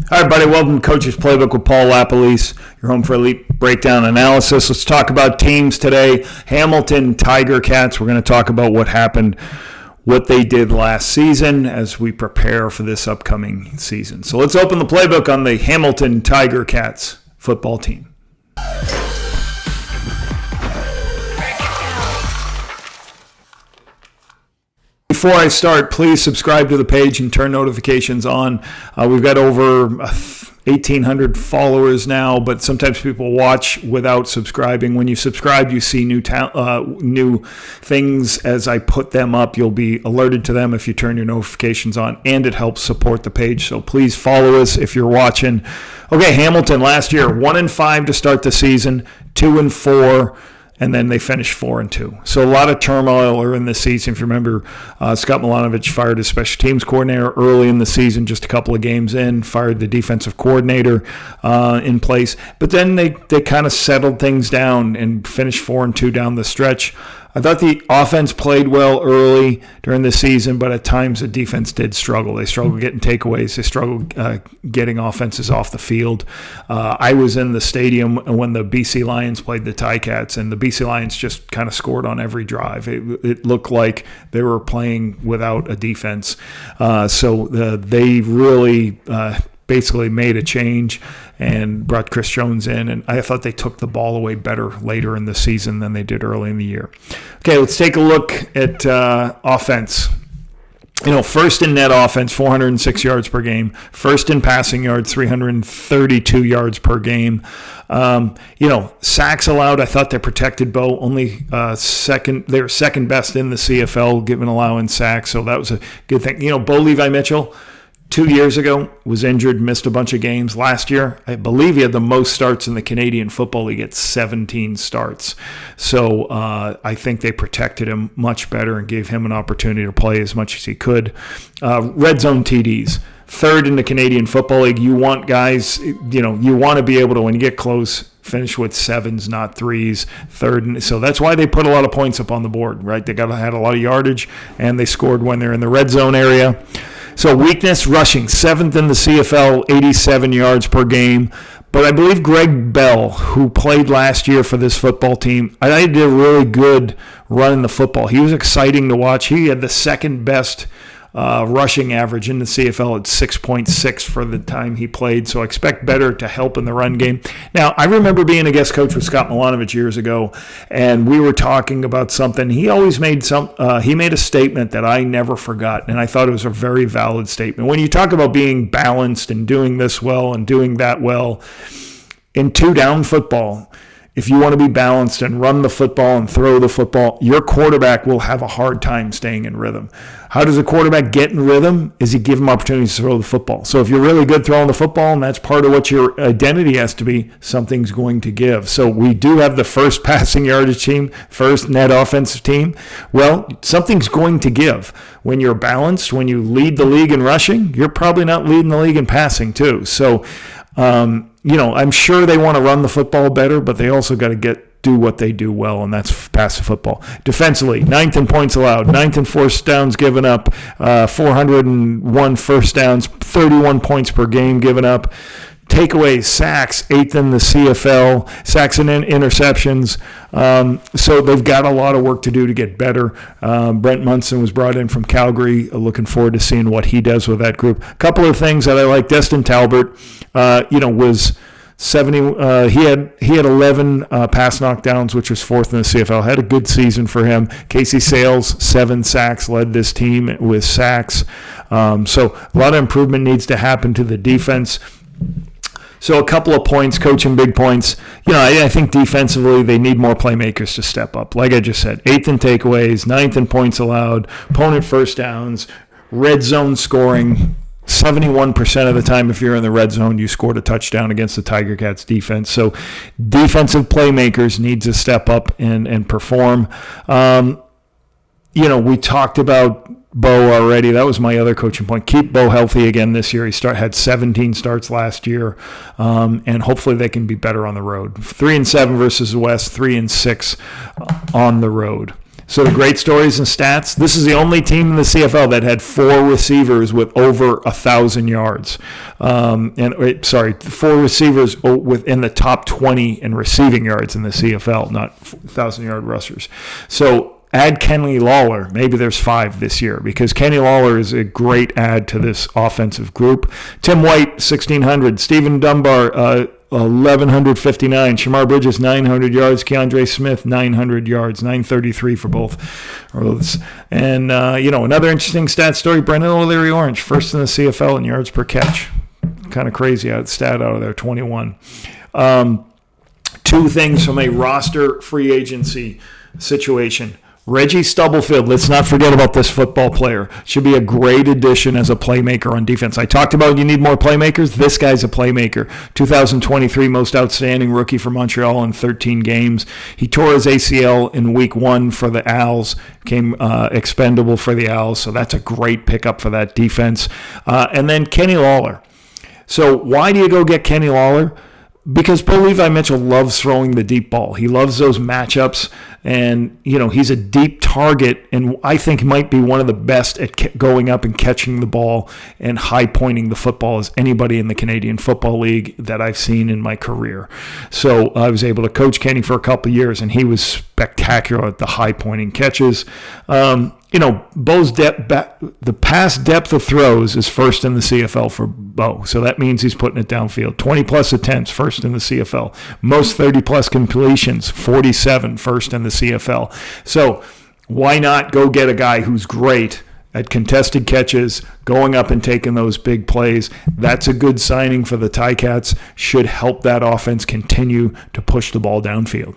All right, buddy, welcome to Coach's Playbook with Paul LaPolice, your home for elite breakdown analysis. Let's talk about teams today. Hamilton Tiger Cats. We're going to talk about what happened, what they did last season as we prepare for this upcoming season. So let's open the playbook on the Hamilton Tiger Cats football team. Before I start, please subscribe to the page and turn notifications on. We've got over 1,800 followers now, but sometimes people watch without subscribing. When you subscribe, you see new things as I put them up. You'll be alerted to them if you turn your notifications on, and it helps support the page. So please follow us if you're watching. Okay, Hamilton last year, 1-5 to start the season, 2-4. And then they finished 4-2. So a lot of turmoil early in the season. If you remember, Scott Milanovic fired his special teams coordinator early in the season, just a couple of games in, fired the defensive coordinator in place. But then they kind of settled things down and finished 4-2 down the stretch. I thought the offense played well early during the season, but at times the defense did struggle. They struggled getting takeaways. They struggled getting offenses off the field. I was in the stadium when the BC Lions played the Ticats, and the BC Lions just kind of scored on every drive. It looked like they were playing without a defense. So they really basically made a change and brought Chris Jones in, and I thought they took the ball away better later in the season than they did early in the year. Okay, let's take a look at offense. First in net offense, 406 yards per game. First in passing yards, 332 yards per game. Sacks allowed, I thought they protected Bo. Only second, they were second best in the CFL, given allowing sacks, so that was a good thing. Bo Levi-Mitchell, 2 years ago, was injured, missed a bunch of games. Last year, I believe he had the most starts in the Canadian Football League at 17 starts. So I think they protected him much better and gave him an opportunity to play as much as he could. Red zone TDs, third in the Canadian Football League. You want guys, you want to be able to, when you get close, finish with sevens, not threes, third. So that's why they put a lot of points up on the board, right? They had a lot of yardage, and they scored when they're in the red zone area. So weakness, rushing, seventh in the CFL, 87 yards per game. But I believe Greg Bell, who played last year for this football team, I did a really good running the football. He was exciting to watch. He had the second best rushing average in the CFL at 6.6 for the time he played, so I expect better to help in the run game. Now, I remember being a guest coach with Scott Milanovic years ago, and we were talking about something. He always made he made a statement that I never forgot, and I thought it was a very valid statement. When you talk about being balanced and doing this well and doing that well, in two-down football, if you want to be balanced and run the football and throw the football, your quarterback will have a hard time staying in rhythm. How does a quarterback get in rhythm? Is you give him opportunities to throw the football. So if you're really good throwing the football, and that's part of what your identity has to be, something's going to give. So we do have the first passing yardage team, first net offensive team. Well, something's going to give. When you're balanced, when you lead the league in rushing, you're probably not leading the league in passing too. So I'm sure they want to run the football better, but they also got to do what they do well, and that's pass the football. Defensively, 9th in points allowed, 9th in first downs given up, 401 first downs, 31 points per game given up. Takeaways, sacks, 8th in the CFL, sacks and interceptions. So they've got a lot of work to do to get better. Brent Munson was brought in from Calgary. Looking forward to seeing what he does with that group. A couple of things that I like. Destin Talbert, was 70. He had 11 pass knockdowns, which was 4th in the CFL. Had a good season for him. Casey Sales, 7 sacks, led this team with sacks. So a lot of improvement needs to happen to the defense. So a couple of points, coaching big points. I think defensively they need more playmakers to step up. Like I just said, 8th in takeaways, 9th in points allowed, opponent first downs, red zone scoring. 71% of the time, if you're in the red zone, you scored a touchdown against the Tiger Cats defense. So defensive playmakers need to step up and perform. We talked about Bo already. That was my other coaching point. Keep Bo healthy again this year. He had 17 starts last year, and hopefully they can be better on the road. 3-7 versus the West, 3-6 on the road. So the great stories and stats, this is the only team in the CFL that had 4 receivers with over 1,000 yards. 4 receivers within the top 20 in receiving yards in the CFL, not 1,000-yard rushers. So add Kenny Lawler. Maybe there's 5 this year because Kenny Lawler is a great add to this offensive group. Tim White, 1,600. Stephen Dunbar, 1,159. Shamar Bridges, 900 yards. Keandre Smith, 900 yards. 933 for both. And, another interesting stat story, Brendan O'Leary Orange, first in the CFL in yards per catch. Kind of crazy stat out of there, 21. 2 things from a roster free agency situation. Reggie Stubblefield, let's not forget about this football player. Should be a great addition as a playmaker on defense. I talked about you need more playmakers. This guy's a playmaker. 2023 most outstanding rookie for Montreal in 13 games. He tore his ACL in week 1 for the Owls, became expendable for the Owls, so that's a great pickup for that defense. And then Kenny Lawler. So why do you go get Kenny Lawler? Because Bo Levi Mitchell loves throwing the deep ball. He loves those matchups, and he's a deep target, and I think might be one of the best at going up and catching the ball and high pointing the football as anybody in the Canadian Football League that I've seen in my career. So I was able to coach Kenny for a couple of years, and he was spectacular at the high pointing catches. Bo's the pass depth of throws is first in the CFL for Bo. So that means he's putting it downfield. 20-plus attempts, first in the CFL. Most 30-plus completions, 47, first in the CFL. So why not go get a guy who's great at contested catches, going up and taking those big plays? That's a good signing for the Ticats. Should help that offense continue to push the ball downfield.